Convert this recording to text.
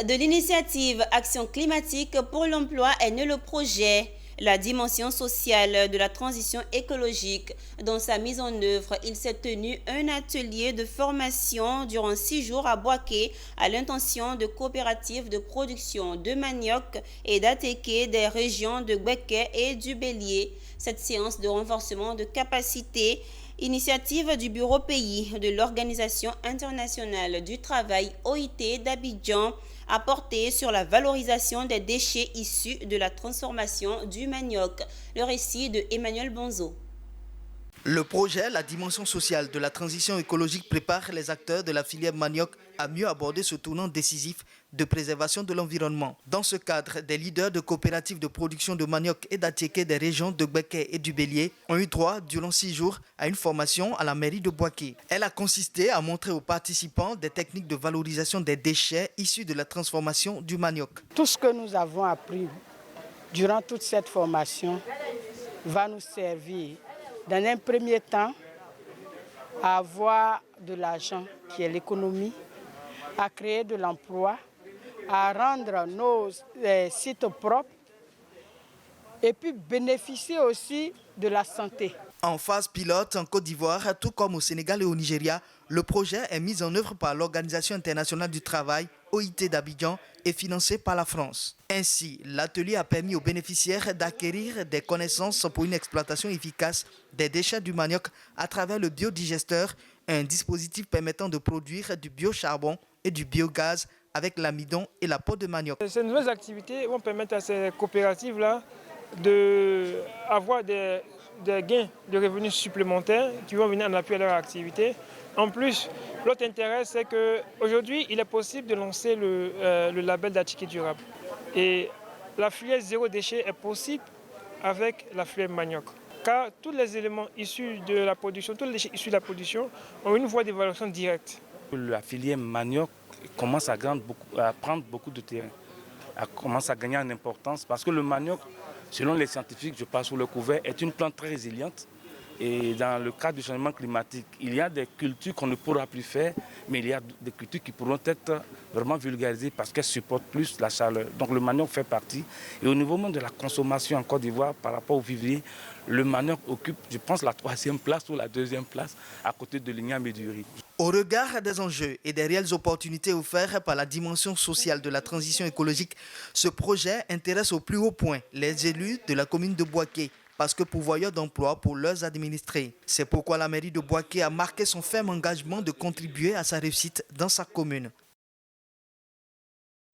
De l'initiative Action climatique pour l'emploi est né le projet. La dimension sociale de la transition écologique. Dans sa mise en œuvre, il s'est tenu un atelier de formation durant 6 jours à Boaké à l'intention de coopératives de production de manioc et d'Atéké des régions de Gbeke et du Bélier. Cette séance de renforcement de capacité, initiative du Bureau pays de l'Organisation internationale du travail OIT d'Abidjan, a porté sur la valorisation des déchets issus de la transformation du manioc. Le récit de Emmanuel Bonzo. Le projet La dimension sociale de la transition écologique prépare les acteurs de la filière manioc à mieux aborder ce tournant décisif de préservation de l'environnement. Dans ce cadre, des leaders de coopératives de production de manioc et d'Atéké des régions de Gbeke et du Bélier ont eu droit durant 6 jours à une formation à la mairie de Boaké. Elle a consisté à montrer aux participants des techniques de valorisation des déchets issus de la transformation du manioc. Tout ce que nous avons appris durant toute cette formation va nous servir dans un premier temps à avoir de l'argent qui est l'économie, à créer de l'emploi, à rendre nos sites propres et puis bénéficier aussi de la santé. En phase pilote en Côte d'Ivoire, tout comme au Sénégal et au Nigeria, le projet est mis en œuvre par l'Organisation internationale du travail, OIT d'Abidjan, et financé par la France. Ainsi, l'atelier a permis aux bénéficiaires d'acquérir des connaissances pour une exploitation efficace des déchets du manioc à travers le biodigesteur, un dispositif permettant de produire du biocharbon et du biogaz avec l'amidon et la peau de manioc. Ces nouvelles activités vont permettre à ces coopératives-là d'avoir des gains de revenus supplémentaires qui vont venir en appui à leur activité. En plus, l'autre intérêt, c'est qu'aujourd'hui, il est possible de lancer le label d'Atéké durable. Et la filière zéro déchet est possible avec la filière manioc. Car tous les éléments issus de la production, tous les déchets issus de la production ont une voie d'évaluation directe. La filière manioc commence à prendre beaucoup de terrain, commence à gagner en importance parce que le manioc, selon les scientifiques, je passe sous le couvert, est une plante très résiliente. Et dans le cadre du changement climatique, il y a des cultures qu'on ne pourra plus faire, mais il y a des cultures qui pourront être vraiment vulgarisées parce qu'elles supportent plus la chaleur. Donc le manioc fait partie. Et au niveau même de la consommation en Côte d'Ivoire par rapport au vivrier, le manioc occupe, je pense, la 3e place ou la 2e place à côté de l'igname et du riz. Au regard des enjeux et des réelles opportunités offertes par la dimension sociale de la transition écologique, ce projet intéresse au plus haut point les élus de la commune de Boaké, parce que pourvoyeur d'emploi pour leurs administrés. C'est pourquoi la mairie de Boaké a marqué son ferme engagement de contribuer à sa réussite dans sa commune.